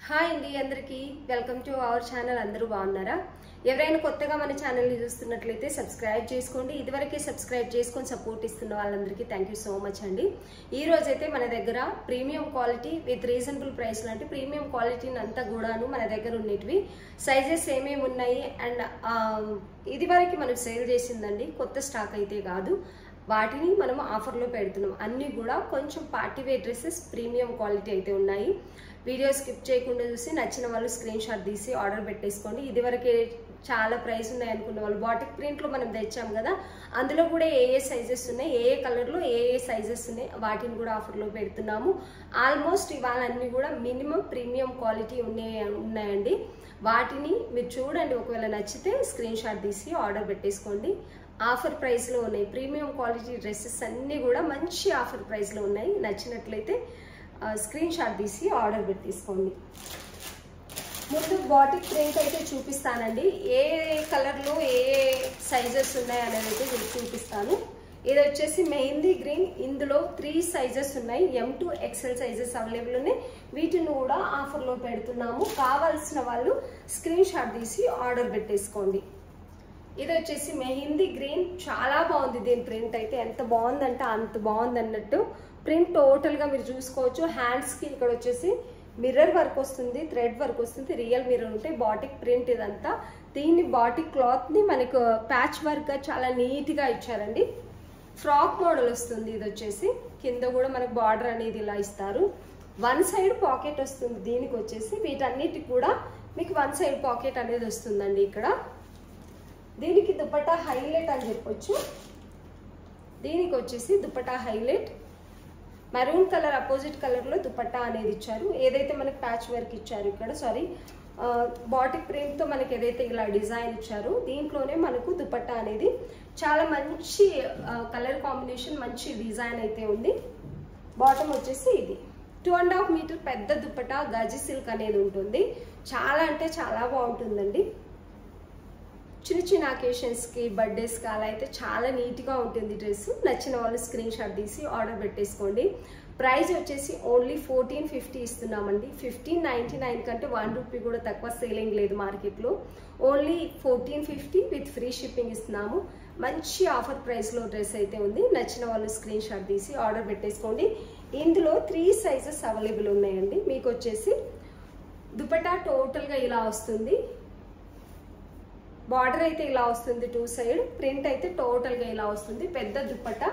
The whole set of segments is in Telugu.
హాయ్ అండి అందరికీ వెల్కమ్ టు అవర్ ఛానల్. అందరూ బాగున్నారా? ఎవరైనా కొత్తగా మన ఛానల్ని చూస్తున్నట్లయితే సబ్స్క్రైబ్ చేసుకోండి. ఇదివరకే సబ్స్క్రైబ్ చేసుకొని సపోర్ట్ ఇస్తున్న వాళ్ళందరికీ థ్యాంక్ యూ సో మచ్ అండి. ఈ రోజైతే మన దగ్గర premium quality with reasonable price లాంటి ప్రీమియం క్వాలిటీని అంతా కూడాను మన దగ్గర ఉన్నటివి సైజెస్ ఏమేమి ఉన్నాయి అండ్ ఇదివరకు మనం సేల్ చేసిందండి, కొత్త స్టాక్ అయితే కాదు. వాటిని మనం ఆఫర్లో పెడుతున్నాం. అన్నీ కూడా కొంచెం party wear dresses premium quality అయితే ఉన్నాయి. వీడియో స్కిప్ చేయకుండా చూసి నచ్చిన వాళ్ళు స్క్రీన్ షాట్ తీసి ఆర్డర్ పెట్టేసుకోండి. ఇదివరకే చాలా ప్రైస్ ఉన్నాయి అనుకున్న వాళ్ళు బాటిక్ ప్రింట్లో మనం తెచ్చాం కదా, అందులో కూడా ఏ సైజెస్ ఉన్నాయి, ఏ కలర్లో ఏ సైజెస్ ఉన్నాయి, వాటిని కూడా ఆఫర్లో పెడుతున్నాము. ఆల్మోస్ట్ ఇవాళ అన్నీ కూడా మినిమం ప్రీమియం క్వాలిటీ ఉన్నాయండి. వాటిని మీరు చూడండి, ఒకవేళ నచ్చితే స్క్రీన్ షాట్ తీసి ఆర్డర్ పెట్టేసుకోండి. ఆఫర్ ప్రైస్లో ఉన్నాయి. ప్రీమియం క్వాలిటీ డ్రెస్సెస్ అన్నీ కూడా మంచి ఆఫర్ ప్రైస్లో ఉన్నాయి. నచ్చినట్లయితే స్క్రీన్ షాట్ తీసి ఆర్డర్ పెట్టేసుకోండి. ముందు బాటిక్ ప్రింట్ అయితే చూపిస్తానండి. ఏ కలర్లో ఏ సైజెస్ ఉన్నాయి అనేది అయితే చూపిస్తాను. ఇది వచ్చేసి మెహందీ గ్రీన్. ఇందులో 3 సైజెస్ ఉన్నాయి. M2 XL సైజెస్ అవైలబుల్ ఉన్నాయి. వీటిని కూడా ఆఫర్లో పెడుతున్నాము. కావాల్సిన వాళ్ళు స్క్రీన్ షాట్ తీసి ఆర్డర్ పెట్టేసుకోండి. ఇది వచ్చేసి మెహందీ గ్రీన్. చాలా బాగుంది. దీని ప్రింట్ అయితే ఎంత బాగుందంటే అంత బాగుంది అన్నట్టు. ప్రింట్ టోటల్గా మీరు చూసుకోవచ్చు. హ్యాండ్స్కి ఇక్కడ వచ్చేసి మిర్రర్ వర్క్ వస్తుంది, థ్రెడ్ వర్క్ వస్తుంది, రియల్ మిర్రర్ ఉంటాయి. బాటిక్ ప్రింట్ ఇదంతా. దీన్ని బాటిక్ క్లాత్ని మనకు ప్యాచ్ వర్క్గా చాలా నీట్గా ఇచ్చారండి. ఫ్రాక్ మోడల్ వస్తుంది. ఇది వచ్చేసి కింద కూడా మనకు బార్డర్ అనేది ఇలా ఇస్తారు. 1 సైడ్ పాకెట్ వస్తుంది. దీనికి వచ్చేసి వీటన్నిటికి కూడా మీకు 1 సైడ్ పాకెట్ అనేది వస్తుందండి. ఇక్కడ దీనికి దుపట్టా హైలైట్ అని చెప్పొచ్చు. దీనికి వచ్చేసి dupatta highlight maroon colour opposite కలర్లో దుపట్టా అనేది ఇచ్చారు. ఏదైతే మనకి ప్యాచ్ వర్క్ ఇచ్చారు ఇక్కడ, సారీ బాటిక్ ప్రింట్తో మనకి ఏదైతే ఇలా డిజైన్ ఇచ్చారో దీంట్లోనే మనకు దుపట్టా అనేది చాలా మంచి కలర్ కాంబినేషన్, మంచి డిజైన్ అయితే ఉంది. బాటమ్ వచ్చేసి ఇది 2.5 మీటర్ పెద్ద దుపట్టా గజి సిల్క్ అనేది ఉంటుంది. చాలా అంటే చాలా బాగుంటుందండి. చిన్న చిన్న అకేషన్స్కి, బర్త్డేస్కి అలా అయితే చాలా నీట్గా ఉంటుంది డ్రెస్. నచ్చిన వాళ్ళు స్క్రీన్ షాట్ తీసి ఆర్డర్ పెట్టేసుకోండి. ప్రైస్ వచ్చేసి ఓన్లీ 1450 ఇస్తున్నామండి. 1599 కంటే 1 రూపీ కూడా తక్కువ సేలింగ్ లేదు మార్కెట్లో. ఓన్లీ 1450 విత్ ఫ్రీ షిప్పింగ్ ఇస్తున్నాము. మంచి ఆఫర్ ప్రైస్లో డ్రెస్ అయితే ఉంది. నచ్చిన వాళ్ళు స్క్రీన్ షాట్ తీసి ఆర్డర్ పెట్టేసుకోండి. ఇందులో 3 సైజెస్ అవైలబుల్ ఉన్నాయండి. మీకు వచ్చేసి దుపట్టా టోటల్గా ఇలా వస్తుంది. బార్డర్ అయితే ఇలా వస్తుంది 2 సైడ్. ప్రింట్ అయితే టోటల్గా ఇలా వస్తుంది. పెద్ద దుపట్టా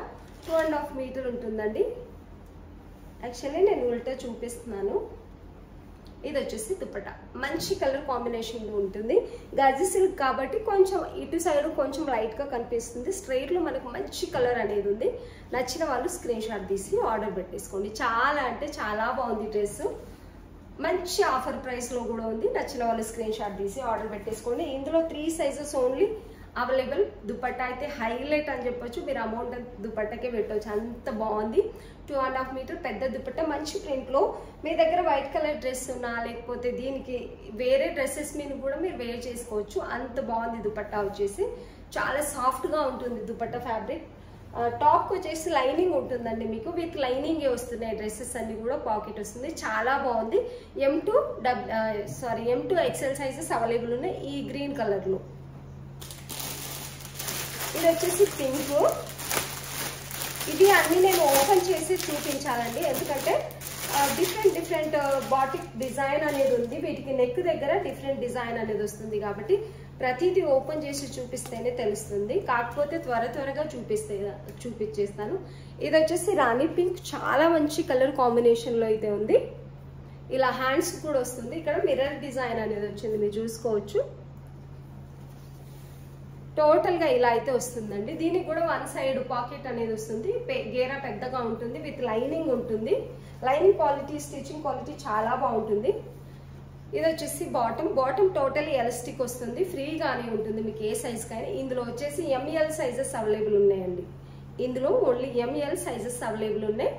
2.5 మీటర్ ఉంటుందండి. యాక్చువల్లీ నేను ఉల్టా చూపిస్తున్నాను. ఇది వచ్చేసి దుపట్టా మంచి కలర్ కాంబినేషన్ ఉంటుంది. గజి సిల్క్ కాబట్టి కొంచెం ఇటు సైడ్ కొంచెం లైట్గా కనిపిస్తుంది. స్ట్రైట్లో మనకు మంచి కలర్ అనేది ఉంది. నచ్చిన వాళ్ళు స్క్రీన్ షాట్ తీసి ఆర్డర్ పెట్టేసుకోండి. చాలా అంటే చాలా బాగుంది డ్రెస్. మంచి ఆఫర్ ప్రైస్లో కూడా ఉంది. నచ్చిన వాళ్ళు స్క్రీన్ షాట్ తీసి ఆర్డర్ పెట్టేసుకోండి. ఇందులో 3 సైజెస్ ఓన్లీ అవైలబుల్. దుపట్టా అయితే హైలైట్ అని చెప్పొచ్చు. మీరు అమౌంట్ దుపట్టాకే పెట్టవచ్చు, అంత బాగుంది. 2.5 మీటర్ పెద్ద దుపట్టా మంచి ప్రింట్లో. మీ దగ్గర వైట్ కలర్ డ్రెస్ ఉన్నా లేకపోతే దీనికి వేరే డ్రెస్సెస్ మీద కూడా మీరు వేర్ చేసుకోవచ్చు. అంత బాగుంది దుపట్టా వచ్చేసి. చాలా సాఫ్ట్గా ఉంటుంది దుపట్టా ఫ్యాబ్రిక్. టాప్ వచ్చేసి లైనింగ్ ఉంటుందండి. మీకు విత్ లైనింగే వస్తున్నాయి డ్రెస్సెస్ అన్ని కూడా. పాకెట్ వస్తుంది. చాలా బాగుంది. M2 XL సైజెస్ అవైలబుల్ ఉన్నాయి ఈ గ్రీన్ కలర్లో. ఇది వచ్చేసి పింక్. ఇది అన్ని నేను ఓపెన్ చేసి చూపించాలండి, ఎందుకంటే డిఫరెంట్ బాటిక్ డిజైన్ అనేది ఉంది. వీటికి నెక్ దగ్గర డిఫరెంట్ డిజైన్ అనేది వస్తుంది కాబట్టి ప్రతిదీ ఓపెన్ చేసి చూపిస్తేనే తెలుస్తుంది. కాకపోతే త్వరగా చూపించేస్తాను. ఇది వచ్చేసి రాణి పింక్. చాలా మంచి కలర్ కాంబినేషన్లో అయితే ఉంది. ఇలా హ్యాండ్స్ కూడా వస్తుంది. ఇక్కడ మిర్రర్ డిజైన్ అనేది వచ్చింది, మీరు చూసుకోవచ్చు. టోటల్గా ఇలా అయితే వస్తుందండి. దీనికి కూడా 1 సైడ్ పాకెట్ అనేది వస్తుంది. గేరా పెద్దగా ఉంటుంది. విత్ లైనింగ్ ఉంటుంది. లైనింగ్ క్వాలిటీ, స్టిచ్చింగ్ క్వాలిటీ చాలా బాగుంటుంది. ఇది వచ్చేసి బాటమ్ టోటలీ ఎలాస్టిక్ వస్తుంది. ఫ్రీగానే ఉంటుంది మీకు ఏ సైజ్ కైనా. ఇందులో వచ్చేసి ML సైజెస్ అవైలబుల్ ఉన్నాయండి. ఇందులో ఓన్లీ ML సైజెస్ అవైలబుల్ ఉన్నాయి.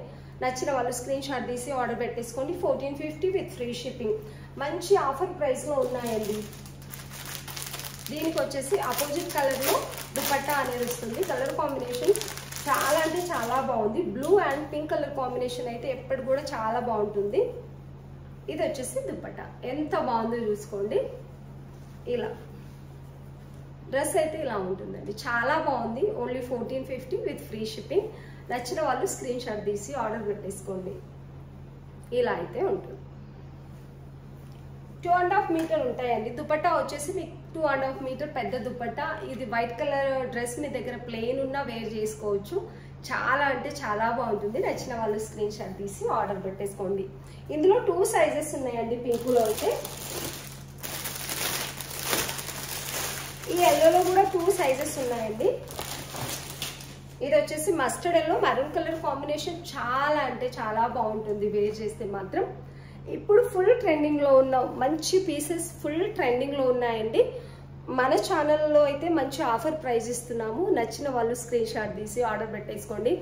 నచ్చిన వాళ్ళు స్క్రీన్ షాట్ తీసి ఆర్డర్ పెట్టేసుకోండి. 1450 విత్ ఫ్రీ షిప్పింగ్. మంచి ఆఫర్ ప్రైస్లో ఉన్నాయండి. దీనికి వచ్చేసి అపోజిట్ కలర్లో దుపట్టా అనేది వస్తుంది. కలర్ కాంబినేషన్ చాలా అంటే చాలా బాగుంది. Blue and pink colour combination అయితే ఎప్పుడు కూడా చాలా బాగుంటుంది. ఇది వచ్చేసి దుపట్టా. ఎంత బాగుందో చూసుకోండి. ఇలా డ్రెస్ అయితే ఇలా ఉంటుందండి, చాలా బాగుంది. Only 1450 with free shipping. నచ్చిన వాళ్ళు స్క్రీన్ షాట్ తీసి ఆర్డర్ పెట్టేసుకోండి. ఇలా అయితే ఉంటుంది. 2.5 మీటర్ ఉంటాయండి. దుపట్టా వచ్చేసి మీకు 2.5 మీటర్ పెద్ద దుపట్టా. ఇది వైట్ కలర్ డ్రెస్ మీ దగ్గర ప్లెయిన్ ఉన్నా వేర్ చేసుకోవచ్చు. చాలా అంటే చాలా బాగుంటుంది. నచ్చిన వాళ్ళు స్క్రీన్ షాట్ తీసి ఆర్డర్ పెట్టేసుకోండి. ఇందులో 2 సైజెస్ ఉన్నాయండి. పింకులో అయితే ఈ ఎల్లోలో కూడా 2 సైజెస్ ఉన్నాయండి. ఇది వచ్చేసి mustard yellow maroon colour combination. చాలా అంటే చాలా బాగుంటుంది వేర్ చేస్తే మాత్రం. ఇప్పుడు ఫుల్ ట్రెండింగ్ లో ఉన్న మంచి పీసెస్ ఫుల్ ట్రెండింగ్ లో ఉన్నాయండి. మన ఛానల్లో అయితే మంచి ఆఫర్ ప్రైస్ ఇస్తున్నాము. నచ్చిన వాళ్ళు స్క్రీన్ షాట్ తీసి ఆర్డర్ పెట్టేసుకోండి.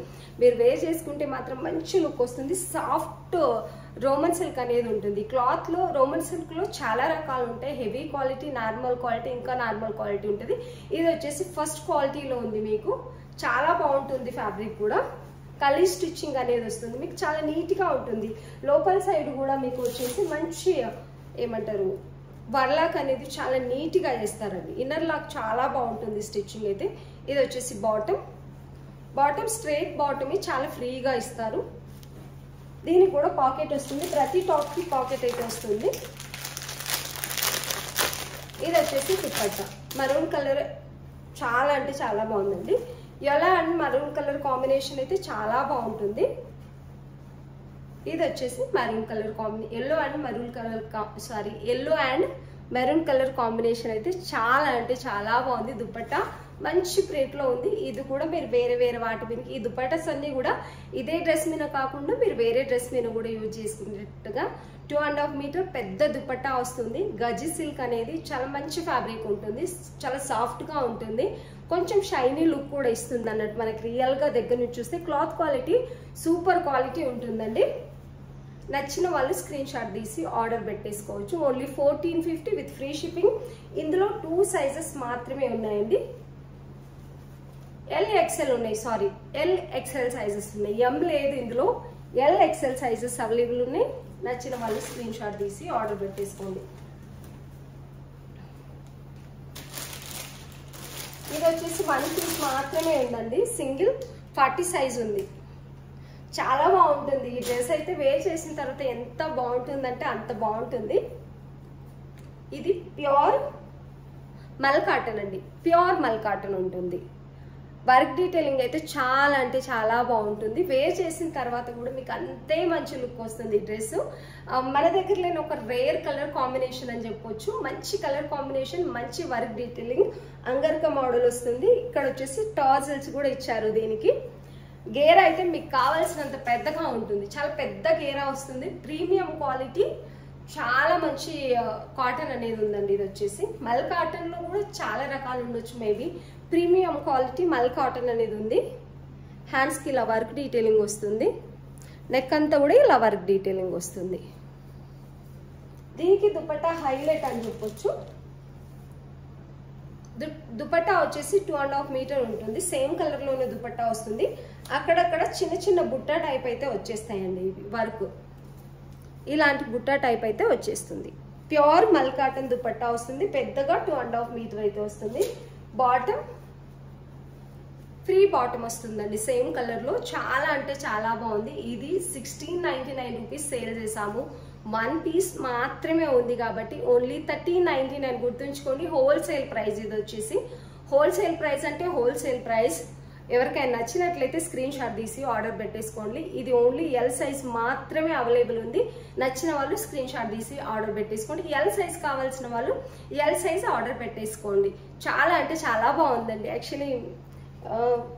మీరు వేర్ చేసుకుంటే మాత్రం మంచి లుక్ వస్తుంది. సాఫ్ట్ రోమన్ సిల్క్ అనేది ఉంటుంది. క్లాత్ లో రోమన్ సిల్క్ లో చాలా రకాలు ఉంటాయి. హెవీ క్వాలిటీ, నార్మల్ క్వాలిటీ, ఇంకా నార్మల్ క్వాలిటీ ఉంటుంది. ఇది వచ్చేసి ఫస్ట్ క్వాలిటీలో ఉంది. మీకు చాలా బాగుంటుంది. ఫ్యాబ్రిక్ కూడా కలీ స్టిచ్చింగ్ అనేది వస్తుంది. మీకు చాలా నీట్ గా ఉంటుంది. లోపల సైడ్ కూడా మీకు వచ్చేసి మంచి ఏమంటారు వర్లాక్ అనేది చాలా నీట్ గా చేస్తారండి. ఇన్నర్ లాక్ చాలా బాగుంటుంది స్టిచ్చింగ్ అయితే. ఇది వచ్చేసి బాటమ్ స్ట్రైట్ బాటమ్ చాలా ఫ్రీగా ఇస్తారు. దీనికి కూడా పాకెట్ వస్తుంది. ప్రతి టాప్ కి పాకెట్ అయితే వస్తుంది. ఇది వచ్చేసి దుపట్టా మరూన్ కలర్. చాలా అంటే చాలా బాగుందండి. Yellow and maroon colour combination అయితే చాలా బాగుంటుంది. ఇది వచ్చేసి maroon colour combination. Yellow and maroon colour combination అయితే చాలా అంటే చాలా బాగుంది. దుపట్టా మంచి ప్రింట్ లో ఉంది. ఇది కూడా మీరు వేరే వేరే వాటి మీద, ఈ దుపట్టాస్ అన్ని కూడా ఇదే డ్రెస్ మీద కాకుండా మీరు వేరే డ్రెస్ మీద కూడా యూజ్ చేసుకునేట్టుగా 2.5 మీటర్ పెద్ద దుపట్టా వస్తుంది. గజి సిల్క్ అనేది చాలా మంచి ఫ్యాబ్రిక్ ఉంటుంది. చాలా సాఫ్ట్ గా ఉంటుంది. కొంచెం షైనీ లుక్ కూడా ఇస్తుంది అన్నట్టు. మనకి రియల్ గా దగ్గర నుంచి చూస్తే క్లాత్ క్వాలిటీ సూపర్ క్వాలిటీ ఉంటుందండి. నచ్చిన వాళ్ళు స్క్రీన్ షాట్ తీసి ఆర్డర్ పెట్టేసుకోవచ్చు. Only 1450 with free shipping. ఇందులో 2 సైజెస్ మాత్రమే ఉన్నాయండి. ఎల్ ఎక్స్ఎల్ సైజెస్ ఉన్నాయి. ఎం లేదు ఇందులో. ఎల్ ఎక్స్ఎల్ సైజెస్ అవైలబుల్ ఉన్నాయి. నచ్చిన వాళ్ళు స్క్రీన్ షాట్ తీసి ఆర్డర్ పెట్టేసుకోండి. ఇది వచ్చేసి 1 పీస్ మాత్రమే ఉందండి. సింగిల్ 40 సైజ్ ఉంది. చాలా బాగుంటుంది. ఈ డ్రెస్ అయితే వేర్ చేసిన తర్వాత ఎంత బాగుంటుందంటే అంత బాగుంటుంది. ఇది ప్యూర్ మల్ కాటన్ అండి. ప్యూర్ మల్ కాటన్ ఉంటుంది. వర్క్ డీటెయిలింగ్ అయితే చాలా అంటే చాలా బాగుంటుంది. వేర్ చేసిన తర్వాత కూడా మీకు అంతే మంచి లుక్ వస్తుంది. ఈ డ్రెస్ మన దగ్గర లేని ఒక రేర్ కలర్ కాంబినేషన్ అని చెప్పొచ్చు. మంచి కలర్ కాంబినేషన్, మంచి వర్క్ డీటెయిలింగ్, అంగర్క మోడల్ వస్తుంది. ఇక్కడ వచ్చేసి టాజిల్స్ కూడా ఇచ్చారు. దీనికి గేరా అయితే మీకు కావాల్సినంత పెద్దగా ఉంటుంది. చాలా పెద్ద గేరా వస్తుంది. ప్రీమియం క్వాలిటీ, చాలా మంచి కాటన్ అనేది ఉందండి. ఇది వచ్చేసి మల్ కాటన్ లో కూడా చాలా రకాలు ఉండొచ్చు. మేబీ ప్రీమియం క్వాలిటీ మల్ కాటన్ అనేది ఉంది. హ్యాండ్స్ కి ఇలా వర్క్ డీటెయిలింగ్ వస్తుంది. నెక్ అంతా కూడా ఇలా వర్క్ డీటెయిలింగ్ వస్తుంది. దీనికి దుపట్టా హైలైట్ అని చెప్పొచ్చు. దుపట్టా వచ్చేసి 2.5 మీటర్ ఉంటుంది. సేమ్ కలర్ లోనే దుపట్టా వస్తుంది. అక్కడక్కడ చిన్న చిన్న బుట్టా టైప్ అయితే వచ్చేస్తాయండి. ఇవి వర్క్ ఇలాంటి బుట్టా టైప్ అయితే వచ్చేస్తుంది. ప్యూర్ మల్ కాటన్ దుపట్టా వస్తుంది. పెద్దగా 2.5 మీటర్ అయితే వస్తుంది. బాటమ్ ఫ్రీ బాటమ్ వస్తుందండి. సేమ్ కలర్ లో చాలా అంటే చాలా బాగుంది. ఇది 1699 రూపీస్ సేల్ చేసాము. 1 పీస్ మాత్రమే ఉంది కాబట్టి ఓన్లీ 1399. గుర్తుంచుకోండి, హోల్సేల్ ప్రైస్. ఇది వచ్చేసి హోల్సేల్ ప్రైస్ అంటే హోల్సేల్ ప్రైస్. ఎవరికైనా నచ్చినట్లయితే స్క్రీన్ షాట్ తీసి ఆర్డర్ పెట్టేసుకోండి. ఇది ఓన్లీ ఎల్ సైజ్ మాత్రమే అవైలబుల్ ఉంది. నచ్చిన వాళ్ళు స్క్రీన్ షాట్ తీసి ఆర్డర్ పెట్టేసుకోండి. ఎల్ సైజ్ కావాల్సిన వాళ్ళు ఎల్ సైజ్ ఆర్డర్ పెట్టేసుకోండి. చాలా అంటే చాలా బాగుందండి. యాక్చువల్లీ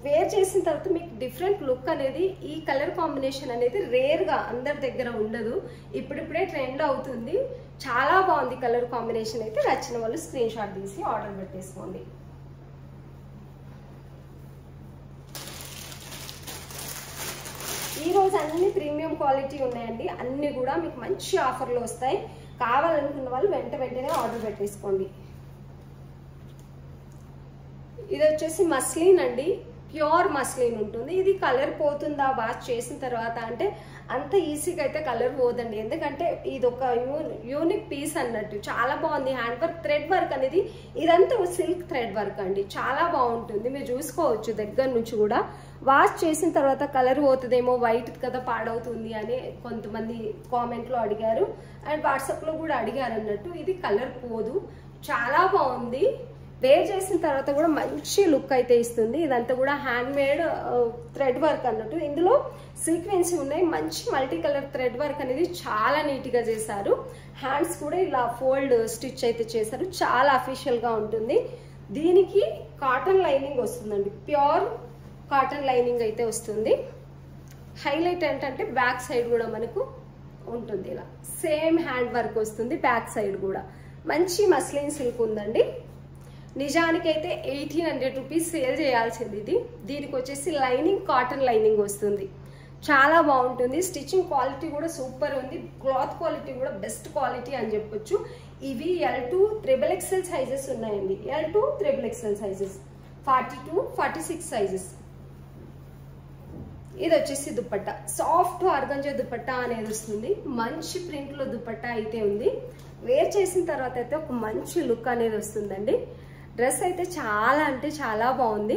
వేర్ చేసిన తర్వాత మీకు డిఫరెంట్ లుక్ అనేది, ఈ కలర్ కాంబినేషన్ అనేది రేర్ గా అందరి దగ్గర ఉండదు. ఇప్పుడిప్పుడే ట్రెండ్ అవుతుంది. చాలా బాగుంది కలర్ కాంబినేషన్ అయితే. నచ్చిన వాళ్ళు స్క్రీన్ షాట్ తీసి ఆర్డర్ పెట్టేసుకోండి. ఈ రోజు అన్ని ప్రీమియం క్వాలిటీ ఉన్నాయండి. అన్ని కూడా మీకు మంచి ఆఫర్లు వస్తాయి. కావాలనుకున్న వాళ్ళు వెంటనే ఆర్డర్ పెట్టేసుకోండి. ఇది వచ్చేసి మస్లిన్ అండి. ప్యూర్ మస్లిన్ ఉంటుంది. ఇది కలర్ పోతుందా వాష్ చేసిన తర్వాత అంటే అంత ఈజీగా అయితే కలర్ పోదండి, ఎందుకంటే ఇది ఒక యూనిక్ పీస్ అన్నట్టు. చాలా బాగుంది. హ్యాండ్ వర్క్, థ్రెడ్ వర్క్ అనేది ఇదంతా సిల్క్ థ్రెడ్ వర్క్ అండి, చాలా బాగుంటుంది. మీరు చూసుకోవచ్చు దగ్గర నుంచి కూడా. వాష్ చేసిన తర్వాత కలర్ పోతుందేమో, వైట్ కదా పాడవుతుంది అని కొంతమంది కామెంట్లో అడిగారు అండ్ వాట్సాప్లో కూడా అడిగారు అన్నట్టు. ఇది కలర్ పోదు, చాలా బాగుంది. వేర్ చేసిన తర్వాత కూడా మంచి లుక్ అయితే ఇస్తుంది. ఇదంతా కూడా హ్యాండ్ మేడ్ థ్రెడ్ వర్క్ అన్నట్టు. ఇందులో సీక్వెన్స్ ఉన్నాయి, మంచి మల్టీ కలర్ థ్రెడ్ వర్క్ అనేది చాలా నీట్గా చేశారు. హ్యాండ్స్ కూడా ఇలా ఫోల్డ్ స్టిచ్ అయితే చేశారు, చాలా అఫీషియల్గా ఉంటుంది. దీనికి కాటన్ లైనింగ్ వస్తుందండి, ప్యూర్ కాటన్ లైనింగ్ అయితే వస్తుంది. హైలైట్ ఏంటంటే బ్యాక్ సైడ్ కూడా మనకు ఉంటుంది, ఇలా సేమ్ హ్యాండ్ వర్క్ వస్తుంది. బ్యాక్ సైడ్ కూడా మంచి మస్లిన్ సిల్క్ ఉందండి. నిజానికైతే 1800 రూపీస్ సేల్ చేయాల్సింది ఇది. దీనికి వచ్చేసి లైనింగ్ కాటన్ లైనింగ్ వస్తుంది, చాలా బాగుంటుంది. స్టిచ్చింగ్ క్వాలిటీ కూడా సూపర్ ఉంది, క్లాత్ క్వాలిటీ కూడా బెస్ట్ క్వాలిటీ అని చెప్పొచ్చు. ఇవి L2 XXL సైజెస్ ఉన్నాయండి, L2 XXL సైజెస్, 42, 46 సైజెస్. ఇది వచ్చేసి దుపట్టా, సాఫ్ట్ ఆర్గంజా దుపట్టా అనేది వస్తుంది. మంచి ప్రింట్లో దుపట్టా అయితే ఉంది. వేర్ చేసిన తర్వాత అయితే ఒక మంచి లుక్ అనేది వస్తుందండి. డ్రెస్ అయితే చాలా అంటే చాలా బాగుంది.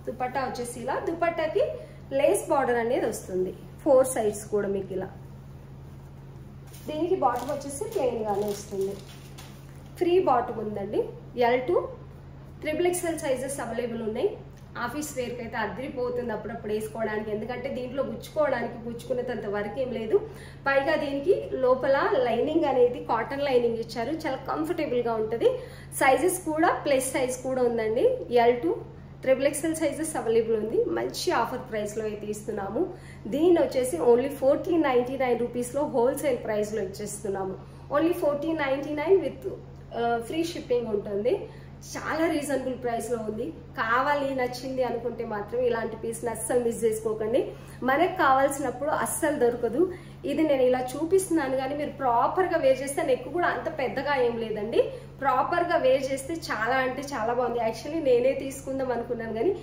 దుపట్టా వచ్చేసి ఇలా, దుపట్టాకి లేస్ బార్డర్ అనేది వస్తుంది 4 సైడ్స్ కూడా మీకు ఇలా. దీనికి బాటమ్ వచ్చేసి ప్లెయిన్ గానే వస్తుంది. ఫ్రీ బాటమ్ ఉందండి. L2 XXL సైజెస్ అవైలబుల్ ఉన్నాయి. ఆఫీస్ వేర్కి అయితే అదిరిపోతుంది అప్పుడప్పుడు వేసుకోవడానికి, ఎందుకంటే దీంట్లో గుచ్చుకునేంత వరకు ఏం లేదు. పైగా దీనికి లోపల లైనింగ్ అనేది కాటన్ లైనింగ్ ఇచ్చారు, చాలా కంఫర్టబుల్గా ఉంటుంది. సైజెస్ కూడా ప్లస్ సైజ్ కూడా ఉందండి. L2 XXL సైజెస్ అవైలబుల్ ఉంది. మంచి ఆఫర్ ప్రైస్లో అయితే ఇస్తున్నాము. దీన్ని వచ్చేసి ఓన్లీ 1499 రూపీస్లో హోల్సేల్ ప్రైస్లో ఇచ్చేస్తున్నాము. ఓన్లీ 1499 విత్ ఫ్రీ షిప్పింగ్ ఉంటుంది. చాలా రీజనబుల్ ప్రైస్లో ఉంది. కావాలి, నచ్చింది అనుకుంటే మాత్రం ఇలాంటి పీస్ని అస్సలు మిస్ చేసుకోకండి. మనకు కావాల్సినప్పుడు అస్సలు దొరకదు. ఇది నేను ఇలా చూపిస్తున్నాను కానీ మీరు ప్రాపర్గా వేర్ చేస్తే, నెక్ కూడా అంత పెద్దగా ఏం లేదండి, ప్రాపర్గా వేర్ చేస్తే చాలా అంటే చాలా బాగుంది. యాక్చువల్లీ నేనే తీసుకుందాం అనుకున్నాను కానీ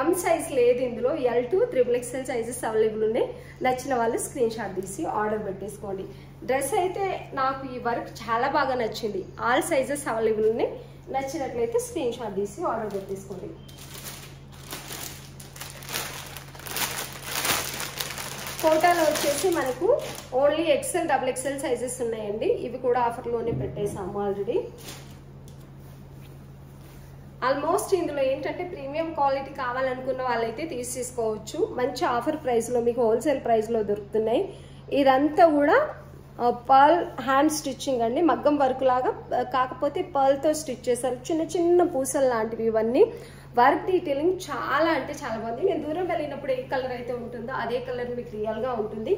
M సైజ్ లేదు ఇందులో. L2 XXL సైజెస్ అవైలబుల్ ఉన్నాయి. నచ్చిన వాళ్ళు స్క్రీన్ షాట్ తీసి ఆర్డర్ పెట్టేసుకోండి. డ్రెస్ అయితే నాకు ఈ వర్క్ చాలా బాగా నచ్చింది. ఆల్ సైజెస్ అవైలబుల్ ఉన్నాయి. నచ్చినట్లయితే స్క్రీన్ షాట్ తీసి ఆర్డర్ పెట్టేసుకోండి. ఫోటోలో వచ్చేసి మనకు ఓన్లీ XL, XXL సైజెస్ ఉన్నాయండి. ఇవి కూడా ఆఫర్లోనే పెట్టేసాము ఆల్రెడీ. ఆల్మోస్ట్ ఇందులో ఏంటంటే ప్రీమియం క్వాలిటీ కావాలనుకున్న వాళ్ళైతే తీసుకోవచ్చు. మంచి ఆఫర్ ప్రైస్లో మీకు హోల్సేల్ ప్రైస్లో దొరుకుతున్నాయి. ఇదంతా కూడా పర్ల్ హ్యాండ్ స్టిచ్చింగ్ అండి, మగ్గం వర్క్ లాగా, కాకపోతే పర్ల్తో స్టిచ్ చేశారు. చిన్న చిన్న పూసలు లాంటివి ఇవన్నీ. వర్క్ డీటెయిలింగ్ చాలా అంటే చాలా బాగుంది. నేను దూరం వెళ్ళినప్పుడు ఏ కలర్ అయితే ఉంటుందో అదే కలర్ మీకు రియల్గా ఉంటుంది.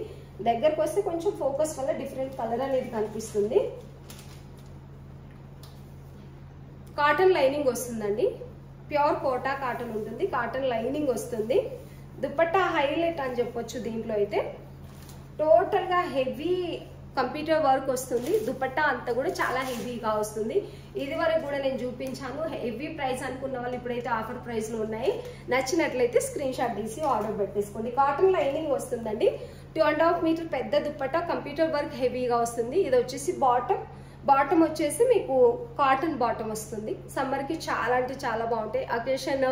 దగ్గరకు వస్తే కొంచెం ఫోకస్ వల్ల డిఫరెంట్ కలర్ అనేది కనిపిస్తుంది. కాటన్ లైనింగ్ వస్తుందండి, ప్యూర్ కోటా కాటన్ ఉంటుంది, కాటన్ లైనింగ్ వస్తుంది. దుపట్టా హైలైట్ అని చెప్పొచ్చు. దీంట్లో అయితే టోటల్గా హెవీ కంప్యూటర్ వర్క్ వస్తుంది. దుపట్టా అంతా కూడా చాలా హెవీగా వస్తుంది. ఇది వరకు కూడా నేను చూపించాను. హెవీ ప్రైస్ అనుకున్న వాళ్ళు ఇప్పుడైతే ఆఫర్ ప్రైస్లో ఉన్నాయి. నచ్చినట్లయితే స్క్రీన్ షాట్ తీసి ఆర్డర్ పెట్టేసుకోండి. కాటన్ లైనింగ్ వస్తుందండి. 2.5 మీటర్ పెద్ద దుపట్టా, కంప్యూటర్ వర్క్ హెవీగా వస్తుంది. ఇది వచ్చేసి బాటమ్ వచ్చేసి మీకు కాటన్ బాటమ్ వస్తుంది. సమ్మర్కి చాలా అంటే చాలా బాగుంటాయి. అకేషన్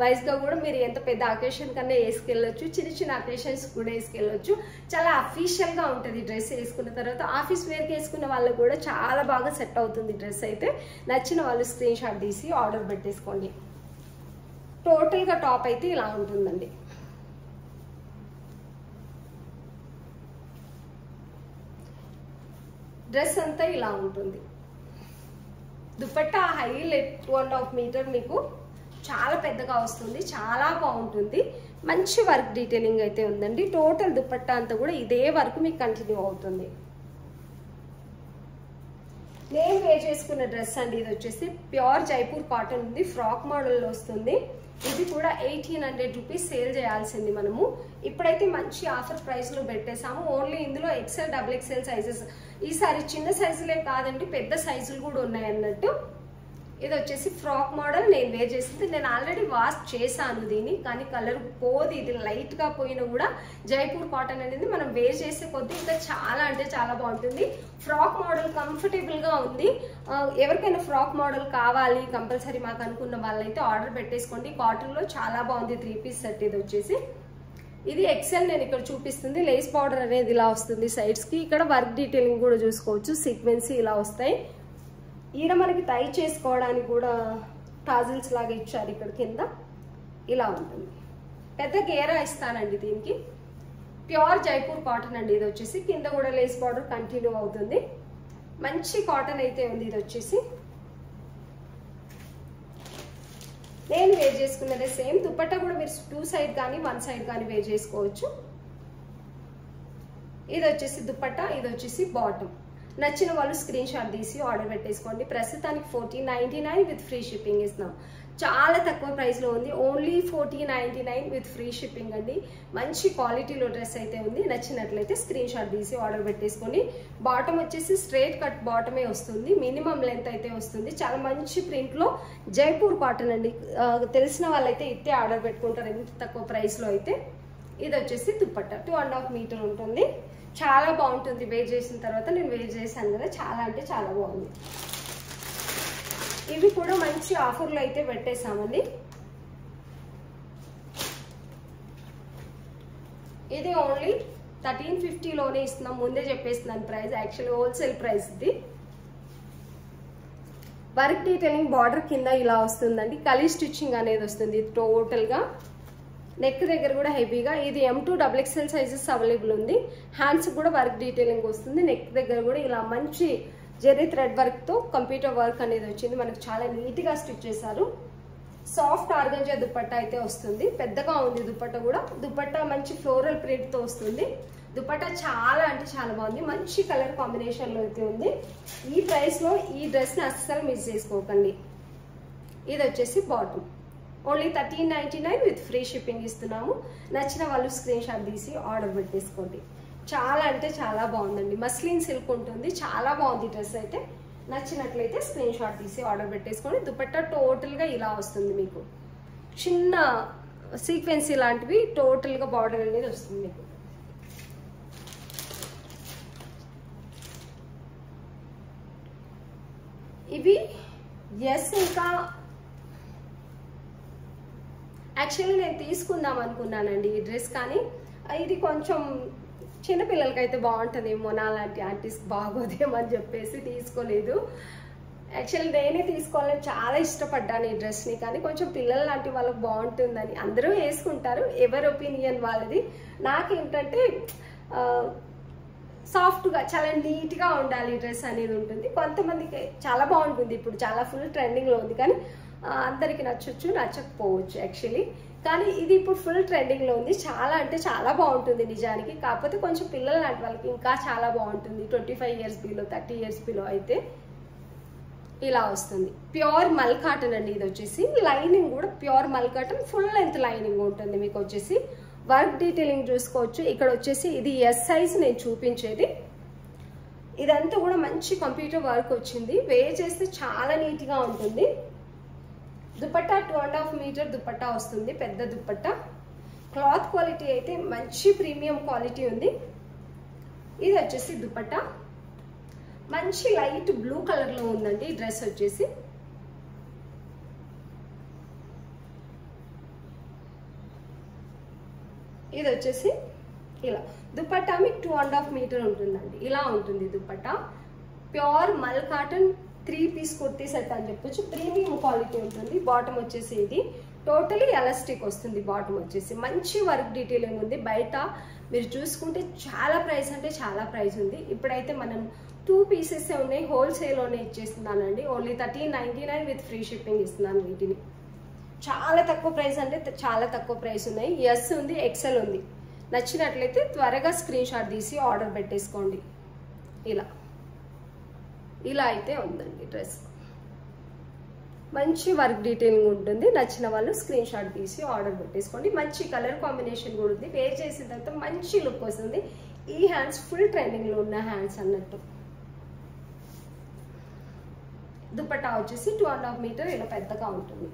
వైజ్గా కూడా మీరు ఎంత పెద్ద అకేషన్ కన్నా వేసుకెళ్ళొచ్చు, చిన్న చిన్న అకేషన్స్ కూడా వేసుకెళ్ళొచ్చు. చాలా అఫీషియల్గా ఉంటుంది డ్రెస్ వేసుకున్న తర్వాత. ఆఫీస్ వేర్కి వేసుకున్న వాళ్ళకు కూడా చాలా బాగా సెట్ అవుతుంది డ్రెస్ అయితే. నచ్చిన వాళ్ళు స్క్రీన్ షాట్ తీసి ఆర్డర్ పెట్టేసుకోండి. టోటల్గా టాప్ అయితే ఇలా ఉంటుందండి. డ్రెస్ అంతా ఇలా ఉంటుంది. దుపట్టా హైలైట్ 2.5 మీటర్ మీకు చాలా పెద్దగా వస్తుంది, చాలా బాగుంటుంది. మంచి వర్క్ డీటెయిలింగ్ అయితే ఉందండి. టోటల్ దుపట్టా అంతా కూడా ఇదే వర్క్ మీకు కంటిన్యూ అవుతుంది. నేను వేర్ చేసుకున్న డ్రెస్ అండి. ఇది వచ్చేసి ప్యూర్ జైపూర్ కాటన్ ఉంది, ఫ్రాక్ మోడల్లో వస్తుంది. ఇది కూడా 1800 రూపీస్ సేల్ చేయాల్సింది మనము. ఇప్పుడైతే మంచి ఆఫర్ ప్రైస్లో పెట్టేసాము. ఓన్లీ ఇందులో XL, XXL సైజెస్. ఈసారి చిన్న సైజులే కాదండి, పెద్ద సైజులు కూడా ఉన్నాయి అన్నట్టు. ఇది వచ్చేసి ఫ్రాక్ మోడల్. నేను వేర్ చేసింది, నేను ఆల్రెడీ వాష్ చేశాను దీన్ని, కానీ కలర్ పోదు. ఇది లైట్ గా పోయినా కూడా జైపూర్ కాటన్ అనేది మనం వేర్ చేసే కొద్దీ ఇంకా చాలా అంటే చాలా బాగుంటుంది. ఫ్రాక్ మోడల్ కంఫర్టబుల్ గా ఉంది. ఎవరికైనా ఫ్రాక్ మోడల్ కావాలి కంపల్సరీ మాకు అనుకున్న వాళ్ళైతే ఆర్డర్ పెట్టేసుకోండి. కాటన్ లో చాలా బాగుంది. 3 పీస్ సెట్ ఇది వచ్చేసి. ఇది ఎక్సెల్ నేను ఇక్కడ చూపిస్తుంది. లేస్ బార్డర్ అనేది ఇలా వస్తుంది సైడ్స్ కి. ఇక్కడ వర్క్ డీటెయిలింగ్ కూడా చూసుకోవచ్చు. సీక్వెన్సీ ఇలా వస్తాయి. ఈడ మనకి టై చేసుకోవడానికి కూడా టాజిల్స్ లాగా ఇచ్చారు ఇక్కడ కింద. ఇలా ఉంటుంది. పెద్ద గేరా ఇస్తానండి దీనికి. ప్యూర్ జైపూర్ కాటన్ అండి ఇది వచ్చేసి. కింద కూడా లేస్ బార్డర్ కంటిన్యూ అవుతుంది. మంచి కాటన్ అయితే ఉంది ఇది వచ్చేసి. నేను వేర్ చేసుకున్నదే సేమ్. దుపట్టా కూడా మీరు 2 సైడ్ కానీ 1 సైడ్ కానీ వేర్ చేసుకోవచ్చు. ఇది వచ్చేసి దుపట్టా, ఇది వచ్చేసి బాటమ్. నచ్చిన వాళ్ళు స్క్రీన్ షాట్ తీసి ఆర్డర్ పెట్టేసుకోండి. ప్రస్తుతానికి 1499 విత్ ఫ్రీ షిప్పింగ్ ఇస్తున్నాం. చాలా తక్కువ ప్రైస్ లో ఉంది. ఓన్లీ 1499 విత్ ఫ్రీ షిప్పింగ్ అండి. మంచి క్వాలిటీలో డ్రెస్ అయితే ఉంది. నచ్చినట్లయితే స్క్రీన్ షాట్ తీసి ఆర్డర్ పెట్టేసుకోండి. బాటమ్ వచ్చేసి స్ట్రైట్ కట్ బాటమే వస్తుంది. మినిమం లెంత్ అయితే వస్తుంది. చాలా మంచి ప్రింట్ లో జైపూర్ కాటన్ అండి. తెలిసిన వాళ్ళైతే ఇట్టే ఆర్డర్ పెట్టుకుంటారు ఎంత తక్కువ ప్రైస్ లో అయితే. ఇది వచ్చేసి దుపట్టా 2.5 మీటర్ ఉంటుంది. చాలా బాగుంటుంది వేర్ చేసిన తర్వాత. నేను వేర్ చేశాను కదా, చాలా అంటే చాలా బాగుంది. ఇవి కూడా మంచి ఆఫర్లు అయితే పెట్టేశామండి. ఇది ఓన్లీ 1350 లోనే ఇస్తున్నాం. ముందే చెప్పేస్తున్నాను ప్రైస్. యాక్చువల్లీ హోల్సేల్ ప్రైస్ ఇది. వర్క్ డీటెయిలింగ్ బార్డర్ కింద ఇలా వస్తుందండి. కలీ స్టిచ్చింగ్ అనేది వస్తుంది టోటల్ గా. నెక్ దగ్గర కూడా హెవీగా. ఇది M2 XXL సైజెస్ అవైలబుల్ ఉంది. హ్యాండ్స్ కూడా వర్క్ డీటెయిలింగ్ వస్తుంది. నెక్ దగ్గర కూడా ఇలా మంచి జెరీ థ్రెడ్ వర్క్ తో కంప్యూటర్ వర్క్ అనేది వచ్చింది. మనకు చాలా నీట్ గా స్టిచ్ చేశారు. సాఫ్ట్ ఆర్గంజా దుపట్టా అయితే వస్తుంది. పెద్దగా ఉంది దుపట్టా కూడా. దుపట్టా మంచి ఫ్లోరల్ ప్రింట్ తో వస్తుంది. దుపట్టా చాలా అంటే చాలా బాగుంది. మంచి కలర్ కాంబినేషన్ లో అయితే ఉంది. ఈ ప్రైస్ లో ఈ డ్రెస్ ని అస్సలు మిస్ చేసుకోకండి. ఇది వచ్చేసి bottom. Only 1399 with free shipping ఇస్తున్నాము. నచ్చిన వాళ్ళు స్క్రీన్ షాట్ తీసి ఆర్డర్ పెట్టేసుకోండి. చాలా అంటే చాలా బాగుందండి. మస్లిన్ సిల్క్ ఉంటుంది. చాలా బాగుంది డ్రెస్ అయితే. నచ్చినట్లయితే స్క్రీన్ షాట్ తీసి ఆర్డర్ పెట్టేసుకోండి. దుపట్టా టోటల్ గా ఇలా వస్తుంది. మీకు చిన్న సీక్వెన్సీ లాంటివి టోటల్ గా బార్డర్ అనేది వస్తుంది మీకు. ఇవి ఇంకా యాక్చువల్లీ నేను తీసుకుందాం అనుకున్నానండి ఈ డ్రెస్, కానీ ఇది కొంచెం చిన్నపిల్లలకైతే బాగుంటుందేమో, నాలాంటి ఆంటీస్కి బాగోదేమో అని చెప్పేసి తీసుకోలేదు. యాక్చువల్లీ నేనే తీసుకోవాలని చాలా ఇష్టపడ్డాను ఈ డ్రెస్ని, కానీ కొంచెం పిల్లల లాంటి వాళ్ళకి బాగుంటుందని. అందరూ వేసుకుంటారు, ఎవరి ఒపీనియన్ వాళ్ళది. నాకేంటంటే సాఫ్ట్గా చాలా నీట్గా ఉండాలి డ్రెస్ అనేది ఉంటుంది. కొంతమందికి చాలా బాగుంటుంది, ఇప్పుడు చాలా ఫుల్ ట్రెండింగ్లో ఉంది, కానీ అందరికి నచ్చొచ్చు నచ్చకపోవచ్చు యాక్చువల్లీ. కానీ ఇది ఇప్పుడు ఫుల్ ట్రెండింగ్లో ఉంది. చాలా అంటే చాలా బాగుంటుంది నిజానికి. కాకపోతే కొంచెం పిల్లల లాంటి వాళ్ళకి ఇంకా చాలా బాగుంటుంది. 25 ఇయర్స్ బిలో 30 ఇయర్స్ బిలో అయితే ఇలా వస్తుంది. ప్యూర్ మల్ కాటన్ అండి ఇది వచ్చేసి. లైనింగ్ కూడా ప్యూర్ మల్ కాటన్, ఫుల్ లెంత్ లైనింగ్ ఉంటుంది మీకు వచ్చేసి. వర్క్ డీటెయిలింగ్ చూసుకోవచ్చు. ఇక్కడ వచ్చేసి ఇది ఎస్ సైజ్ నేను చూపించేది. ఇదంతా కూడా మంచి కంప్యూటర్ వర్క్ వచ్చింది. వేర్ చేస్తే చాలా నీట్గా ఉంటుంది. దుపట్టా 2.5 మీటర్ దుపట్టా వస్తుంది, పెద్ద దుపట్టా. క్లాత్ క్వాలిటీ అయితే మంచి ప్రీమియం క్వాలిటీ ఉంది. ఇది వచ్చేసి దుపట్టా మంచి లైట్ బ్లూ కలర్ లో ఉందండి ఈ డ్రెస్ వచ్చేసి. ఇది వచ్చేసి ఇలా దుపట్టా మీకు 2.5 మీటర్ ఉంటుందండి. ఇలా ఉంటుంది దుపట్టా. ప్యూర్ మల్ కాటన్ 3 పీస్ కుర్తీ సెట్ అని చెప్పొచ్చు. ప్రీమియం క్వాలిటీ ఉంటుంది. బాటమ్ వచ్చేసి ఇది టోటలీ ఎలాస్టిక్ వస్తుంది. బాటమ్ వచ్చేసి మంచి వర్క్ డీటెయిలింగ్ ఉంది. బయట మీరు చూసుకుంటే చాలా ప్రైస్ అంటే చాలా ప్రైస్ ఉంది. ఇప్పుడైతే మనం 2 పీసెస్ ఉన్నాయి, హోల్సేల్లోనే ఇచ్చేస్తున్నానండి. ఓన్లీ 1399 విత్ ఫ్రీ షిప్పింగ్ ఇస్తున్నాను వీటిని. చాలా తక్కువ ప్రైస్ అంటే చాలా తక్కువ ప్రైస్ ఉన్నాయి. ఎస్ ఉంది, ఎక్సెల్ ఉంది. నచ్చినట్లయితే త్వరగా స్క్రీన్ షాట్ తీసి ఆర్డర్ పెట్టేసుకోండి. ఇలా అయితే ఉందండి డ్రెస్. మంచి వర్క్ డీటెయిలింగ్ ఉంటుంది. నచ్చిన వాళ్ళు స్క్రీన్ షాట్ తీసి ఆర్డర్ పెట్టేసుకోండి. మంచి కలర్ కాంబినేషన్ కూడా ఉంది. వేర్ చేసిన తర్వాత మంచి లుక్ వస్తుంది. ఈ హ్యాండ్స్ ఫుల్ ట్రెండింగ్లో ఉన్న హ్యాండ్స్ అన్నట్టు. దుపట్టా వచ్చేసి 2.5 మీటర్ ఇలా పెద్దగా ఉంటుంది.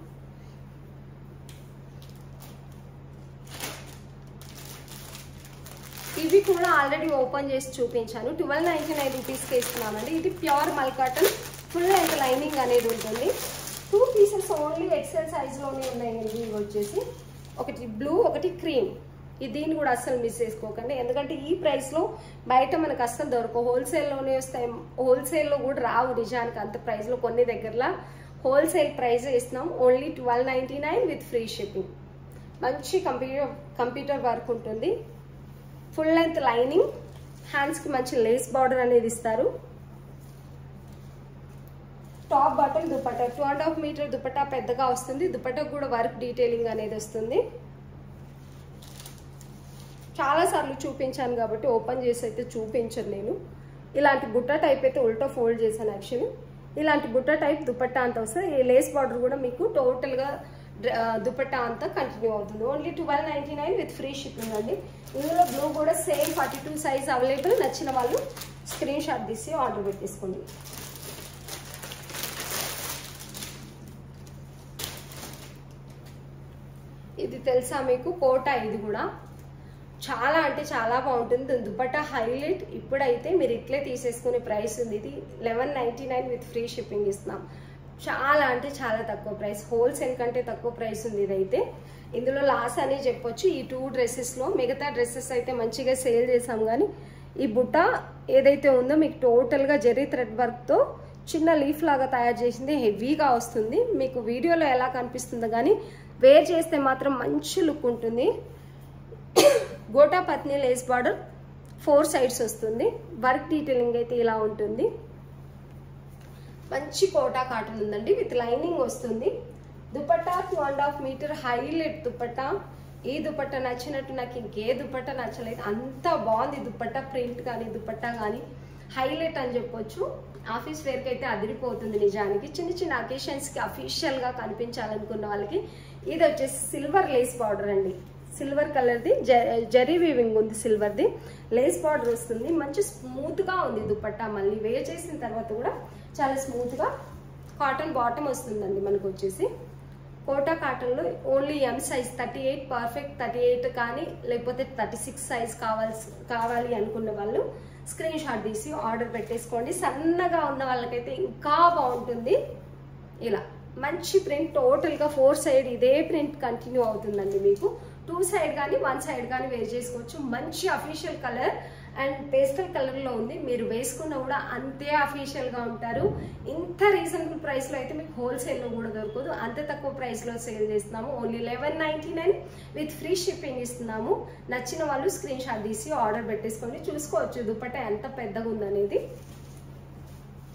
ఇవి కూడా ఆల్రెడీ ఓపెన్ చేసి చూపించాను. 1299 రూపీస్కి ఇస్తున్నామండి. ఇది ప్యూర్ మల్ కాటన్, ఫుల్ లెంత్ లైనింగ్ అనేది ఉంటుంది. 2 పీసెస్ ఓన్లీ ఎక్సెల్ సైజ్లోనే ఉన్నాయండి. ఇవి వచ్చేసి ఒకటి బ్లూ, ఒకటి క్రీమ్. దీన్ని కూడా అస్సలు మిస్ చేసుకోకండి, ఎందుకంటే ఈ ప్రైస్లో బయట మనకు అస్సలు దొరకవు. హోల్సేల్లోనే వస్తాయి, హోల్సేల్లో కూడా రావు నిజానికి అంత ప్రైస్లో. కొన్ని దగ్గరలో హోల్సేల్ ప్రైస్ ఇస్తున్నాం. Only 1299 with free shipping. మంచి కంప్యూటర్ వర్క్ ఉంటుంది. ఫుల్ లెంత్ లైనింగ్, హ్యాండ్స్కి మంచి లేస్ బార్డర్ అనేది ఇస్తారు. Top bottom dupatta 2.5 metre dupatta పెద్దగా వస్తుంది. దుపట్టా కూడా వర్క్ డీటెయిలింగ్ అనేది వస్తుంది. చాలాసార్లు చూపించాను కాబట్టి ఓపెన్ చేసి అయితే చూపించను నేను. ఇలాంటి బుట్ట టైప్ అయితే ఉల్టా ఫోల్డ్ చేశాను యాక్చువల్లీ. ఇలాంటి బుట్ట టైప్ దుపట్టా అంతా వస్తుంది. ఈ లేస్ బార్డర్ కూడా మీకు టోటల్గా దుపట్టా అంతా కంటిన్యూ అవుతుంది. ఓన్లీ 1299 విత్ ఫ్రీ షిప్పింగ్ అండి. ఇందులో బ్లూ కూడా సేమ్ 42 సైజ్ అవైలబుల్. నచ్చిన వాళ్ళు స్క్రీన్ షాట్ తీసి ఆర్డర్ పెట్టేసుకోండి. ఇది తెలుసా మీకు, కోటా. ఇది కూడా చాలా అంటే చాలా బాగుంటుంది. దుపట్టా హైలైట్. ఇప్పుడైతే మీరు ఇట్లే తీసేసుకునే ప్రైస్ ఉంది. ఇది 1199 విత్ ఫ్రీ షిప్పింగ్ ఇస్తున్నాం. చాలా అంటే చాలా తక్కువ ప్రైస్, హోల్సేల్ కంటే తక్కువ ప్రైస్ ఉంది ఇదైతే. ఇందులో లాస్ అని చెప్పొచ్చు ఈ 2 డ్రెస్సెస్లో. మిగతా డ్రెస్సెస్ అయితే మంచిగా సేల్ చేసాం, కానీ ఈ బుట్ట ఏదైతే ఉందో మీకు టోటల్గా జెరీ థ్రెడ్ వర్క్తో చిన్న లీఫ్ లాగా తయారు చేసింది. హెవీగా వస్తుంది. మీకు వీడియోలో ఎలా కనిపిస్తుందో కానీ వేర్ చేస్తే మాత్రం మంచి లుక్ ఉంటుంది. గోటా పత్ని లేస్ బార్డర్ 4 సైడ్స్ వస్తుంది. వర్క్ డీటెయిలింగ్ అయితే ఇలా ఉంటుంది. మంచి కోటా కాటన్ ఉందండి, విత్ లైనింగ్ వస్తుంది. Dupatta 2.5 metre highlight dupatta. ఈ దుపట్టా నచ్చినట్టు నాకు ఇంకే దుపట్టా నచ్చలేదు. అంత బాగుంది దుపట్టా. ప్రింట్ కానీ దుపట్టా కానీ హైలైట్ అని చెప్పొచ్చు. ఆఫీస్ వేర్కి అయితే అదిరిపోతుంది నిజానికి. చిన్న చిన్న అకేషన్స్కి అఫీషియల్గా కనిపించాలనుకున్న వాళ్ళకి. ఇది వచ్చేసి సిల్వర్ లేస్ బార్డర్ అండి. సిల్వర్ కలర్ది జరీ వీవింగ్ ఉంది. సిల్వర్ది లేస్ బార్డర్ వస్తుంది. మంచి స్మూత్గా ఉంది దుపట్టా. మళ్ళీ వేర్ చేసిన తర్వాత కూడా చాలా స్మూత్గా కాటన్ బాటమ్ వస్తుందండి మనకు వచ్చేసి. కోటా కాటన్లో ఓన్లీ ఎం సైజ్ 38 పర్ఫెక్ట్ 38 కానీ లేకపోతే 36 సైజ్ కావాలి అనుకున్న వాళ్ళు స్క్రీన్ షాట్ తీసి ఆర్డర్ పెట్టేసుకోండి. సన్నగా ఉన్న వాళ్ళకైతే ఇంకా బాగుంటుంది. ఇలా మంచి ప్రింట్, టోటల్గా 4 సైడ్ ఇదే ప్రింట్ కంటిన్యూ అవుతుందండి. మీకు 2 సైడ్ కానీ 1 సైడ్ కానీ వేర్ చేసుకోవచ్చు. మంచి అఫీషియల్ కలర్ అండ్ పేస్టల్ కలర్లో ఉంది. మీరు వేసుకున్న కూడా అంతే అఫీషియల్గా ఉంటారు. ఇంత రీజనబుల్ ప్రైస్లో అయితే మీకు హోల్సేల్లో కూడా దొరకదు. అంత తక్కువ ప్రైస్లో సేల్ చేస్తున్నాము. ఓన్లీ 1199 విత్ ఫ్రీ షిప్పింగ్ ఇస్తున్నాము. నచ్చిన వాళ్ళు స్క్రీన్ షాట్ తీసి ఆర్డర్ పెట్టేసుకోండి. చూసుకోవచ్చు దుపట్టా ఎంత పెద్దగా ఉందనేది.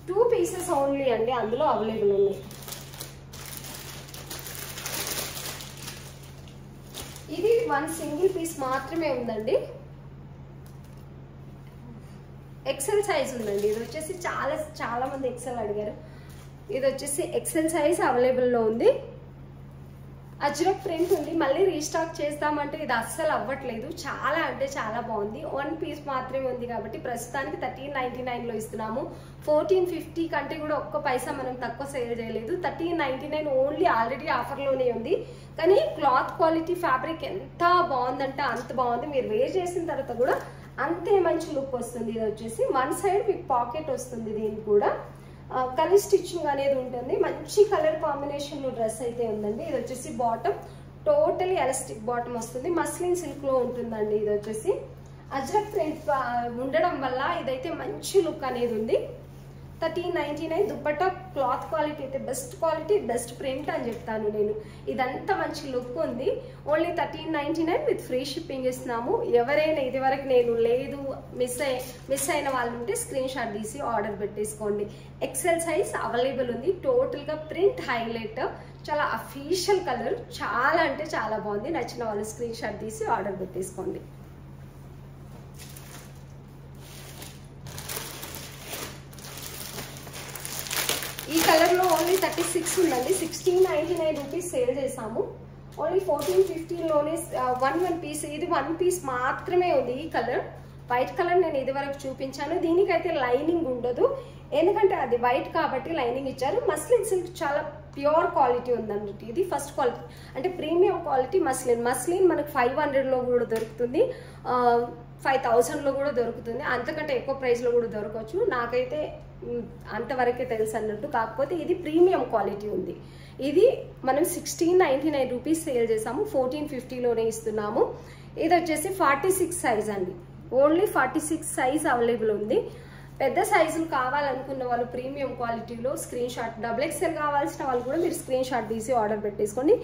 2 పీసెస్ ఓన్లీ అండి అందులో అవైలబుల్ ఉన్నాయి. ఇది 1 సింగిల్ పీస్ మాత్రమే ఉందండి. ఎక్సెల్ సైజ్ ఉందండి. ఇది వచ్చేసి చాలా మంది ఎక్సెల్ అడిగారు. ఇది వచ్చేసి ఎక్సెల్ సైజ్ అవైలబుల్లో ఉంది. అజ్రక్ ప్రింట్ ఉంది. మళ్ళీ రీస్టాక్ చేస్తామంటే ఇది అస్సలు అవ్వట్లేదు. చాలా అంటే చాలా బాగుంది. 1 పీస్ మాత్రమే ఉంది కాబట్టి ప్రస్తుతానికి 1399లో ఇస్తున్నాము. 1450 కంటే కూడా ఒక్క పైసా మనం తక్కువ సేల్ చేయలేదు. 1399 ఓన్లీ. ఆల్రెడీ ఆఫర్లోనే ఉంది. కానీ క్లాత్ క్వాలిటీ, ఫ్యాబ్రిక్ ఎంత బాగుందంటే అంత బాగుంది. మీరు వేర్ చేసిన తర్వాత కూడా అంతే మంచి లుక్ వస్తుంది. ఇది వచ్చేసి 1 సైడ్ మీకు పాకెట్ వస్తుంది. దీనికి కూడా కలర్ స్టిచ్చింగ్ అనేది ఉంటుంది. మంచి కలర్ కాంబినేషన్ లో డ్రెస్ అయితే ఉందండి. ఇది వచ్చేసి బాటమ్ టోటలీ ఎలాస్టిక్ బాటమ్ వస్తుంది. మస్లిన్ సిల్క్ లో ఉంటుందండి. ఇది వచ్చేసి అజ్రక్ ప్రింట్ ఉండడం వల్ల ఇదైతే మంచి లుక్ అనేది ఉంది. 1399 దుపట్టా క్లాత్ క్వాలిటీ అయితే బెస్ట్ క్వాలిటీ, బెస్ట్ ప్రింట్ అని చెప్తాను నేను. ఇదంతా మంచి లుక్ ఉంది. ఓన్లీ 1399 విత్ ఫ్రీ షిప్పింగ్ ఇస్తున్నాము. ఎవరైనా ఇది వరకు నేను లేదు మిస్ అయిన వాళ్ళు ఉంటే స్క్రీన్ షాట్ తీసి ఆర్డర్ పెట్టేసుకోండి. ఎక్సెల్ సైజ్ అవైలబుల్ ఉంది. టోటల్గా ప్రింట్ హైలైట్, చాలా అఫీషియల్ కలర్, చాలా అంటే చాలా బాగుంది. నచ్చిన వాళ్ళు స్క్రీన్ షాట్ తీసి ఆర్డర్ పెట్టేసుకోండి. ఈ కలర్లో ఓన్లీ 36 ఉందండి. 1699 రూపీస్ సేల్ చేసాము. ఓన్లీ 1450లోనే 1 పీస్. ఇది 1 పీస్ మాత్రమే ఉంది. ఈ కలర్ వైట్ కలర్ నేను ఇది వరకు చూపించాను. దీనికైతే లైనింగ్ ఉండదు. ఎందుకంటే అది వైట్ కాబట్టి లైనింగ్ ఇచ్చారు. మస్లిన్ సిల్క్ చాలా ప్యూర్ క్వాలిటీ ఉందన్నట్టు. ఇది ఫస్ట్ క్వాలిటీ అంటే ప్రీమియం క్వాలిటీ మస్లిన్. మస్లిన్ మనకు 500లో కూడా దొరుకుతుంది, 5000లో కూడా దొరుకుతుంది, అంతకంటే ఎక్కువ ప్రైస్లో కూడా దొరకవచ్చు. నాకైతే అంతవరకే తెలుసు అన్నట్టు. కాకపోతే ఇది ప్రీమియం క్వాలిటీ ఉంది. ఇది మనం 1699 రూపీస్ సేల్ చేసాము, 1450లోనే ఇస్తున్నాము. ఇది వచ్చేసి 46 సైజ్ అండి. ఓన్లీ 46 సైజ్ అవైలబుల్ ఉంది. పెద్ద సైజులు కావాలనుకున్న వాళ్ళు ప్రీమియం క్వాలిటీలో స్క్రీన్ షాట్, XXL కావాల్సిన వాళ్ళు కూడా మీరు స్క్రీన్ షాట్ తీసి ఆర్డర్ పెట్టేసుకోండి.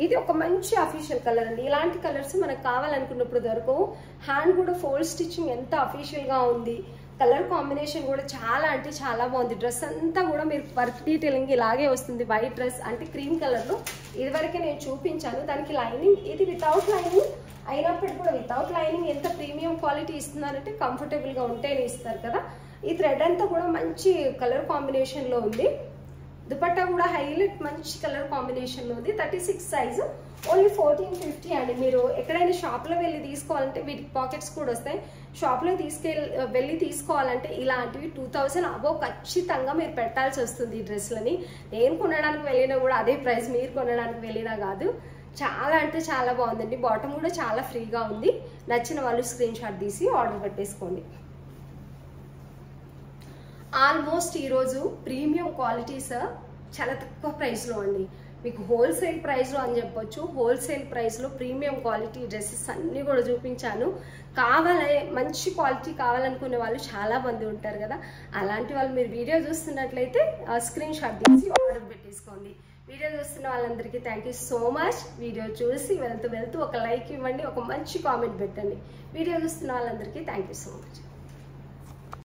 ఇది ఒక మంచి అఫీషియల్ కలర్ అండి. ఇలాంటి కలర్స్ మనకు కావాలనుకున్నప్పుడు దొరకవు. హ్యాండ్ కూడా ఫోల్డ్ స్టిచ్చింగ్ ఎంత అఫీషియల్గా ఉంది. కలర్ కాంబినేషన్ కూడా చాలా అంటే చాలా బాగుంది. డ్రెస్ అంతా కూడా మీరు వర్క్ డీటెయిలింగ్ ఇలాగే వస్తుంది. వైట్ డ్రెస్ అంటే క్రీమ్ కలర్లో ఇదివరకే నేను చూపించాను. దానికి లైనింగ్, ఇది వితౌట్ లైనింగ్ అయినప్పటికీ కూడా వితౌట్ లైనింగ్ ఎంత ప్రీమియం క్వాలిటీ ఇస్తున్నారంటే కంఫర్టబుల్గా ఉంటేనే ఇస్తారు కదా. ఈ థ్రెడ్ అంతా కూడా మంచి కలర్ కాంబినేషన్లో ఉంది. దుపట్టా కూడా హైలైట్ మంచి కలర్ కాంబినేషన్లో ఉంది. 36 సైజు, ఓన్లీ 1450 అండి. మీరు ఎక్కడైనా షాప్లో వెళ్ళి తీసుకోవాలంటే వీటికి పాకెట్స్ కూడా వస్తాయి. షాప్లో వెళ్ళి తీసుకోవాలంటే ఇలాంటివి 2000 అబోవ్ ఖచ్చితంగా మీరు పెట్టాల్సి వస్తుంది ఈ డ్రెస్లని. నేను కొనడానికి వెళ్ళినా కూడా అదే ప్రైస్, మీరు కొనడానికి వెళ్ళినా కాదు. చాలా అంటే చాలా బాగుందండి. బాటమ్ కూడా చాలా ఫ్రీగా ఉంది. నచ్చిన వాళ్ళు స్క్రీన్ షాట్ తీసి ఆర్డర్ పెట్టేసుకోండి. ఆల్మోస్ట్ ఈరోజు ప్రీమియం క్వాలిటీస్ చాలా తక్కువ ప్రైస్లో అండి. మీకు హోల్సేల్ ప్రైస్లో అని చెప్పొచ్చు. హోల్సేల్ ప్రైస్లో ప్రీమియం క్వాలిటీ డ్రెస్సెస్ అన్నీ కూడా చూపించాను. మంచి క్వాలిటీ కావాలనుకునే వాళ్ళు చాలా మంది ఉంటారు కదా. అలాంటి వాళ్ళు మీరు వీడియో చూస్తున్నట్లయితే స్క్రీన్ షాట్ తీసి ఆర్డర్ పెట్టేసుకోండి. వీడియో చూస్తున్న వాళ్ళందరికీ thank you so much. Video చూసి వెళ్తూ ఒక లైక్ ఇవ్వండి, ఒక మంచి కామెంట్ పెట్టండి. వీడియో చూస్తున్న వాళ్ళందరికీ థ్యాంక్ యూ సో మచ్.